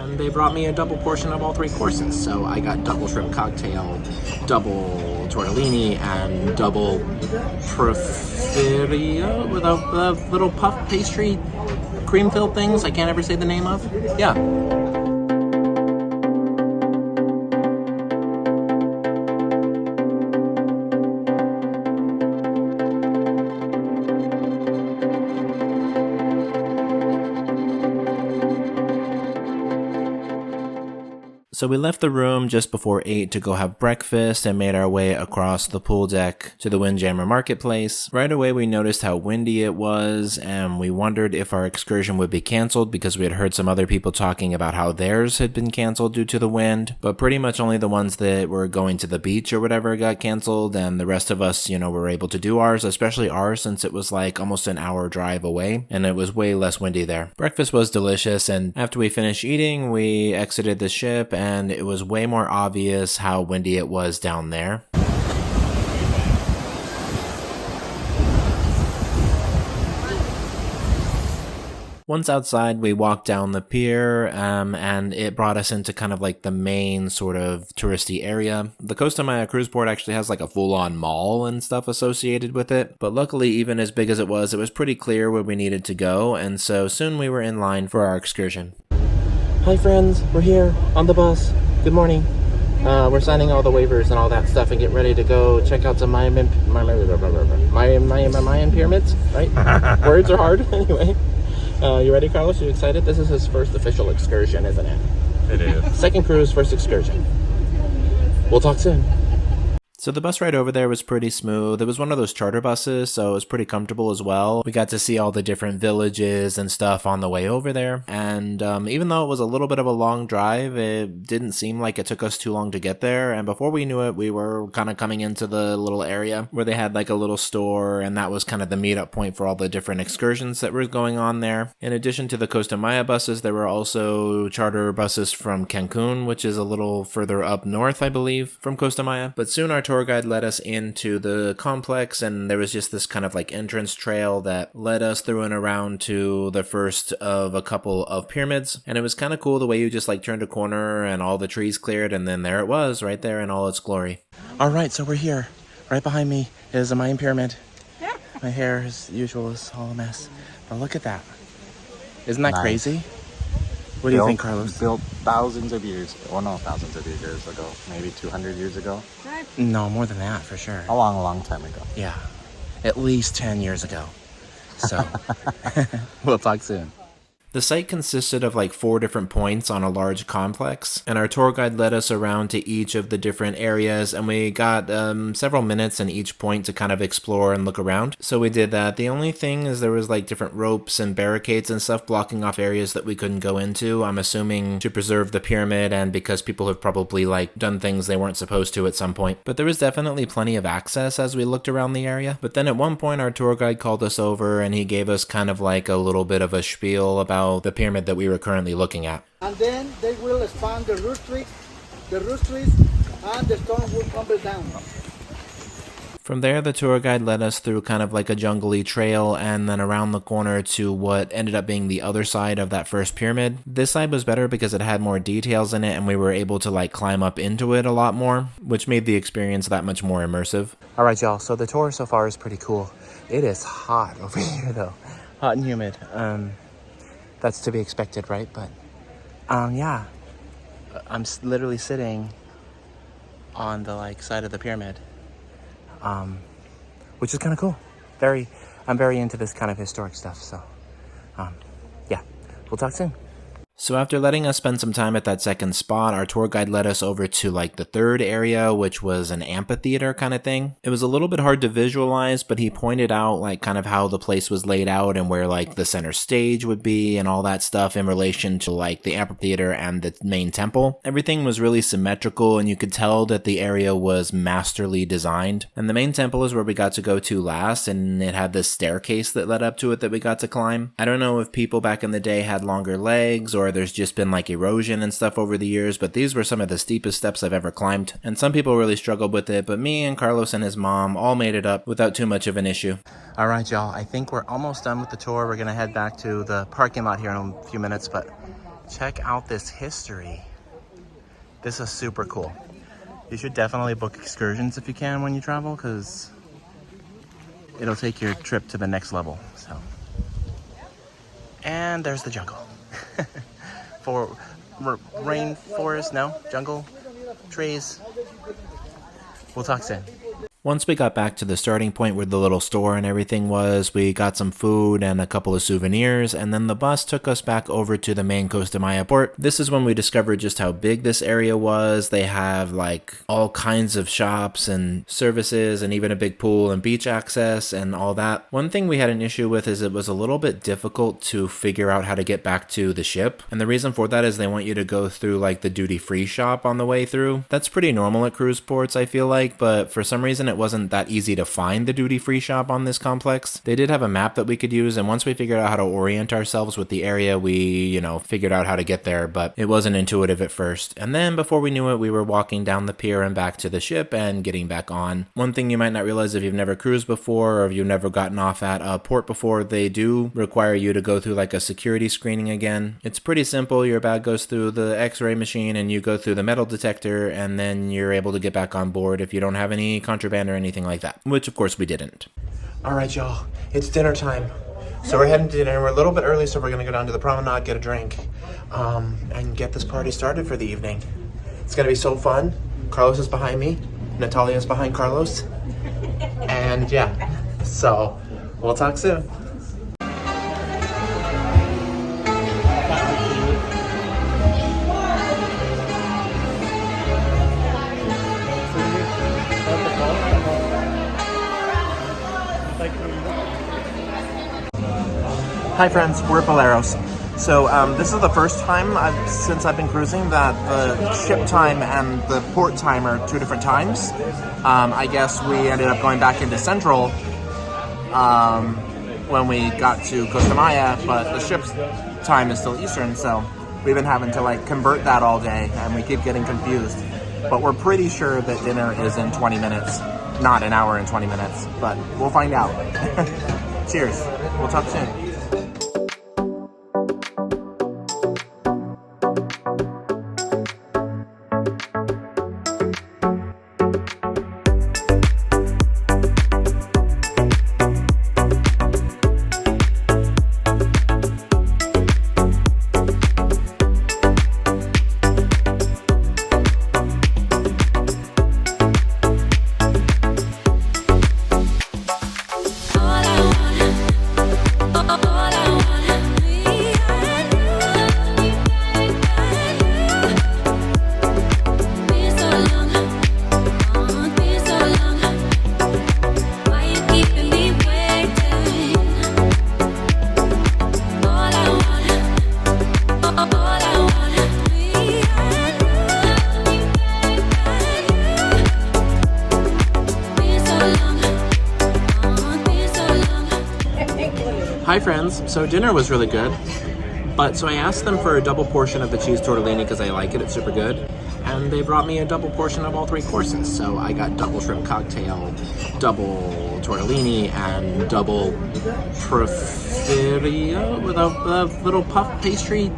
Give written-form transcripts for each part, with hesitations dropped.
and they brought me a double portion of all 3 courses. So I got double shrimp cocktail, double tortellini, and double porphyria with a little puff pastry cream-filled things I can't ever say the name of. Yeah. So we left the room just before 8 to go have breakfast and made our way across the pool deck to the Windjammer Marketplace. Right away we noticed how windy it was, and we wondered if our excursion would be canceled because we had heard some other people talking about how theirs had been canceled due to the wind, but pretty much only the ones that were going to the beach or whatever got canceled, and the rest of us, were able to do ours, especially ours since it was like almost an hour drive away, and it was way less windy there. Breakfast was delicious, and after we finished eating, we exited the ship, and it was way more obvious how windy it was down there. Once outside, we walked down the pier, and it brought us into kind of like the main sort of touristy area. The Costa Maya cruise port actually has like a full-on mall and stuff associated with it, but luckily, even as big as it was pretty clear where we needed to go, and so soon we were in line for our excursion. Hi friends, we're here on the bus. Good morning. We're signing all the waivers and all that stuff and get ready to go check out some Mayan pyramids, right? Words are hard. Anyway, you ready, Carlos? You excited? This is his first official excursion, isn't it? It is. Second cruise, first excursion. We'll talk soon. So the bus ride over there was pretty smooth. It was one of those charter buses, so it was pretty comfortable as well. We got to see all the different villages and stuff on the way over there. And even though it was a little bit of a long drive, it didn't seem like it took us too long to get there. And before we knew it, we were kind of coming into the little area where they had like a little store, and that was kind of the meetup point for all the different excursions that were going on there. In addition to the Costa Maya buses, there were also charter buses from Cancun, which is a little further up north, I believe, from Costa Maya. But soon our tour guide led us into the complex, and there was just this kind of like entrance trail that led us through and around to the first of a couple of pyramids. And it was kind of cool the way you just like turned a corner and all the trees cleared, and then there it was right there in all its glory. All right, so we're here. Right behind me is a Mayan pyramid. Yeah. My hair, as usual, is all a mess. But look at that. Isn't that crazy? What do you think, Carlos? Built thousands of years, well, no, thousands of years ago, maybe 200 years ago. No, more than that, for sure. A long time ago. Yeah, at least 10 years ago. So, we'll talk soon. The site consisted of like 4 different points on a large complex, and our tour guide led us around to each of the different areas, and we got several minutes in each point to kind of explore and look around. So we did that. The only thing is there was like different ropes and barricades and stuff blocking off areas that we couldn't go into. I'm assuming to preserve the pyramid and because people have probably like done things they weren't supposed to at some point. But there was definitely plenty of access as we looked around the area. But then at one point our tour guide called us over and he gave us kind of like a little bit of a spiel about the pyramid that we were currently looking at. And then they will expand the roof trees, and the stone will crumble down. From there, the tour guide led us through kind of like a jungly trail and then around the corner to what ended up being the other side of that first pyramid. This side was better because it had more details in it and we were able to like climb up into it a lot more, which made the experience that much more immersive. All right, y'all, so the tour so far is pretty cool. It is hot over here though. Hot and humid. That's to be expected, right? But yeah, I'm literally sitting on the like side of the pyramid, which is kind of cool. I'm very into this kind of historic stuff. So yeah, we'll talk soon. So after letting us spend some time at that second spot, our tour guide led us over to like the third area, which was an amphitheater kind of thing. It was a little bit hard to visualize, but he pointed out like kind of how the place was laid out and where like the center stage would be and all that stuff in relation to like the amphitheater and the main temple. Everything was really symmetrical and you could tell that the area was masterly designed. And the main temple is where we got to go to last, and it had this staircase that led up to it that we got to climb. I don't know if people back in the day had longer legs or there's just been like erosion and stuff over the years, but these were some of the steepest steps I've ever climbed, and some people really struggled with it, but me and Carlos and his mom all made it up without too much of an issue. All right, y'all, I think we're almost done with the tour. We're gonna head back to the parking lot here in a few minutes, but Check out this history. This is super cool. You should definitely book excursions if you can when you travel, because it'll take your trip to the next level. So, and there's the jungle. For rainforest, no, jungle, trees. We'll talk soon. Once we got back to the starting point where the little store and everything was, we got some food and a couple of souvenirs, and then the bus took us back over to the main Costa Maya port. This is when we discovered just how big this area was. They have like all kinds of shops and services and even a big pool and beach access and all that. One thing we had an issue with is it was a little bit difficult to figure out how to get back to the ship. And the reason for that is they want you to go through like the duty-free shop on the way through. That's pretty normal at cruise ports, I feel like, but for some reason it wasn't that easy to find the duty-free shop on this complex. They did have a map that we could use, and once we figured out how to orient ourselves with the area, we, figured out how to get there, but it wasn't intuitive at first. And then before we knew it, we were walking down the pier and back to the ship and getting back on. One thing you might not realize if you've never cruised before, or if you've never gotten off at a port before, they do require you to go through like a security screening again. It's pretty simple. Your bag goes through the x-ray machine and you go through the metal detector, and then you're able to get back on board if you don't have any contraband or anything like that, which of course we didn't. All right, y'all, it's dinner time. So we're heading to dinner. We're a little bit early, so we're gonna go down to the promenade, get a drink, and get this party started for the evening. It's gonna be so fun. Carlos is behind me, Natalia's behind Carlos, and yeah, so we'll talk soon. Hi friends, we're at Boleros. So this is the first time since I've been cruising that the ship time and the port time are two different times. I guess we ended up going back into Central when we got to Costa Maya, but the ship's time is still Eastern, so we've been having to like convert that all day, and we keep getting confused. But we're pretty sure that dinner is in 20 minutes, not an hour and 20 minutes, but we'll find out. Cheers, we'll talk soon. Hi friends, so dinner was really good, so I asked them for a double portion of the cheese tortellini because I like it, it's super good, and they brought me a double portion of all three courses. So I got double shrimp cocktail, double tortellini, and double profiteria with a little puff pastry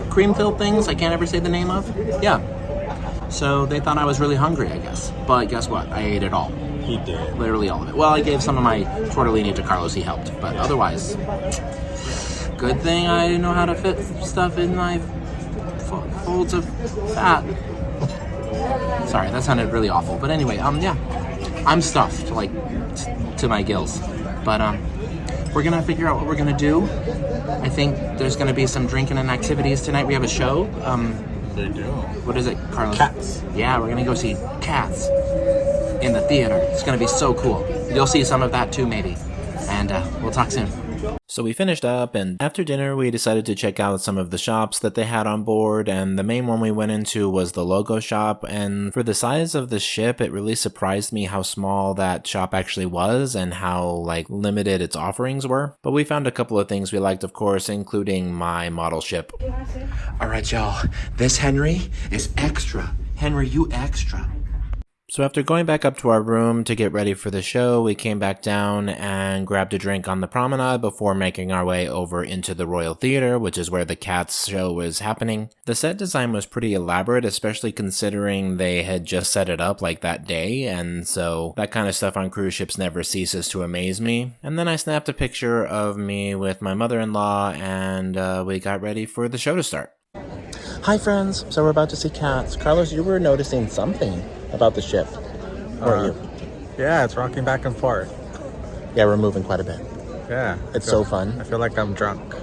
cream-filled things I can't ever say the name of. Yeah, so they thought I was really hungry, I guess, but guess what, I ate it all. He did. Literally all of it. Well, I gave some of my tortellini to Carlos, he helped, but otherwise, good thing I know how to fit stuff in my folds of fat. Sorry, that sounded really awful, but anyway, yeah, I'm stuffed, like, to my gills, but, we're gonna figure out what we're gonna do. I think there's gonna be some drinking and activities tonight. We have a show. They do. What is it, Carlos? Cats. Yeah, we're gonna go see Cats in the theater. It's gonna be so cool. You'll see some of that too, maybe. And we'll talk soon. So we finished up, and after dinner we decided to check out some of the shops that they had on board, and the main one we went into was the logo shop, and for the size of the ship it really surprised me how small that shop actually was and how like limited its offerings were. But we found a couple of things we liked, of course, including my model ship. Alright y'all, this Henry is extra. Henry, you extra. So after going back up to our room to get ready for the show, we came back down and grabbed a drink on the promenade before making our way over into the Royal Theater, which is where the Cats show was happening. The set design was pretty elaborate, especially considering they had just set it up like that day, and so that kind of stuff on cruise ships never ceases to amaze me. And then I snapped a picture of me with my mother-in-law, and we got ready for the show to start. Hi friends, so we're about to see Cats. Carlos, you were noticing something about the ship, weren't you? Yeah, it's rocking back and forth. Yeah, we're moving quite a bit. Yeah. It's so fun. I feel like I'm drunk.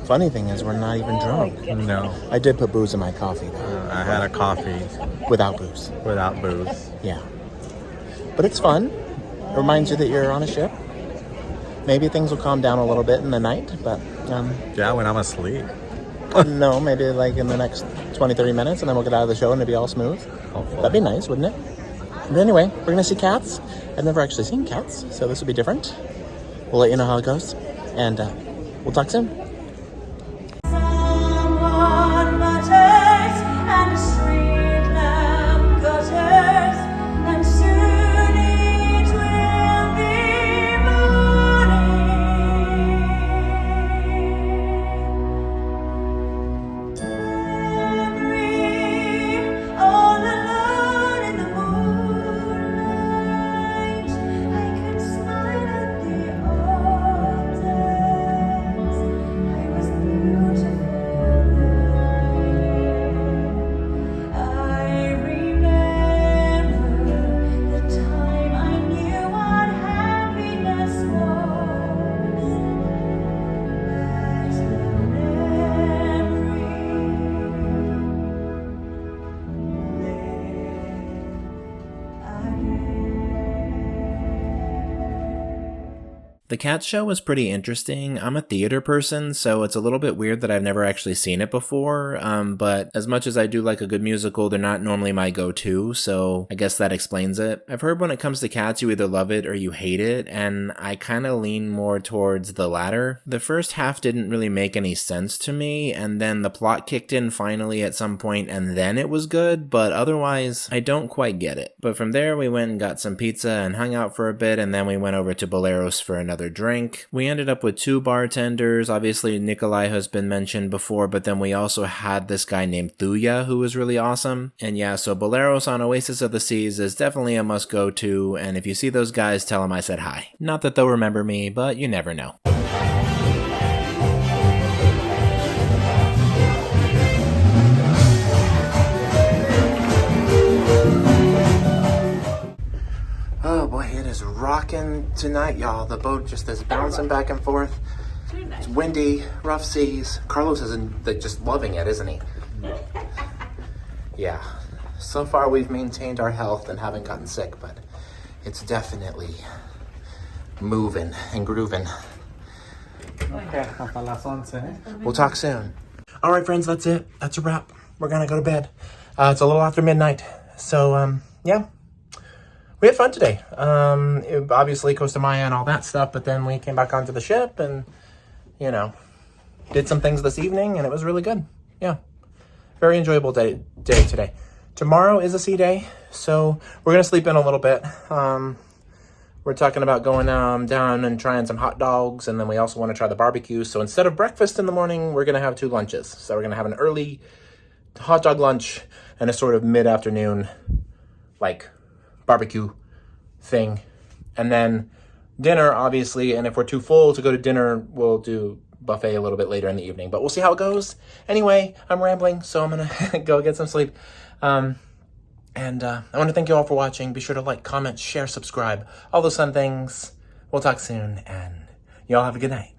Funny thing is, we're not even drunk. No. I did put booze in my coffee, though. I had a coffee. Without booze. Without booze. Yeah. But it's fun. It reminds you that you're on a ship. Maybe things will calm down a little bit in the night, but... yeah, when I'm asleep. No, maybe like in the next 20-30 minutes, and then we'll get out of the show and it'll be all smooth. Hopefully. That'd be nice, wouldn't it? But anyway, we're going to see Cats. I've never actually seen Cats, so this will be different. We'll let you know how it goes, and we'll talk soon. Someone mutters, and a street lamp gutters, and soon it will be morning. Memory, all alone in the moonlight, I can smile at the old days. I was beautiful. I remember the time I knew what happiness was. That's the The Cats show was pretty interesting. I'm a theater person, so it's a little bit weird that I've never actually seen it before, but as much as I do like a good musical, they're not normally my go-to, so I guess that explains it. I've heard when it comes to Cats, you either love it or you hate it, and I kind of lean more towards the latter. The first half didn't really make any sense to me, and then the plot kicked in finally at some point, and then it was good, but otherwise, I don't quite get it. But from there, we went and got some pizza and hung out for a bit, and then we went over to Boleros for another drink. We ended up with 2 bartenders. Obviously, Nikolai has been mentioned before, but then we also had this guy named Thuya who was really awesome. And yeah, so Boleros on Oasis of the Seas is definitely a must go to, and if you see those guys, tell them I said hi. Not that they'll remember me, but you never know. Oh boy, it is rocking tonight, y'all. The boat just is bouncing back and forth. It's windy, rough seas. Carlos is just loving it, isn't he? Yeah. So far we've maintained our health and haven't gotten sick, but it's definitely moving and grooving. Okay, hasta las 11. We'll talk soon. All right, friends, that's it. That's a wrap. We're gonna go to bed. It's a little after midnight, so yeah. We had fun today. Obviously Costa Maya and all that stuff, but then we came back onto the ship and, you know, did some things this evening, and it was really good. Yeah. Very enjoyable day today. Tomorrow is a sea day, so we're going to sleep in a little bit. We're talking about going down and trying some hot dogs, and then we also want to try the barbecue. So instead of breakfast in the morning, we're going to have 2 lunches. So we're going to have an early hot dog lunch and a sort of mid-afternoon, like, barbecue thing, and then dinner, obviously, and if we're too full to go to dinner, we'll do buffet a little bit later in the evening, but we'll see how it goes. Anyway, I'm rambling, so I'm gonna go get some sleep. I want to thank you all for watching. Be sure to like, comment, share, subscribe, all those fun things. We'll talk soon, and y'all have a good night.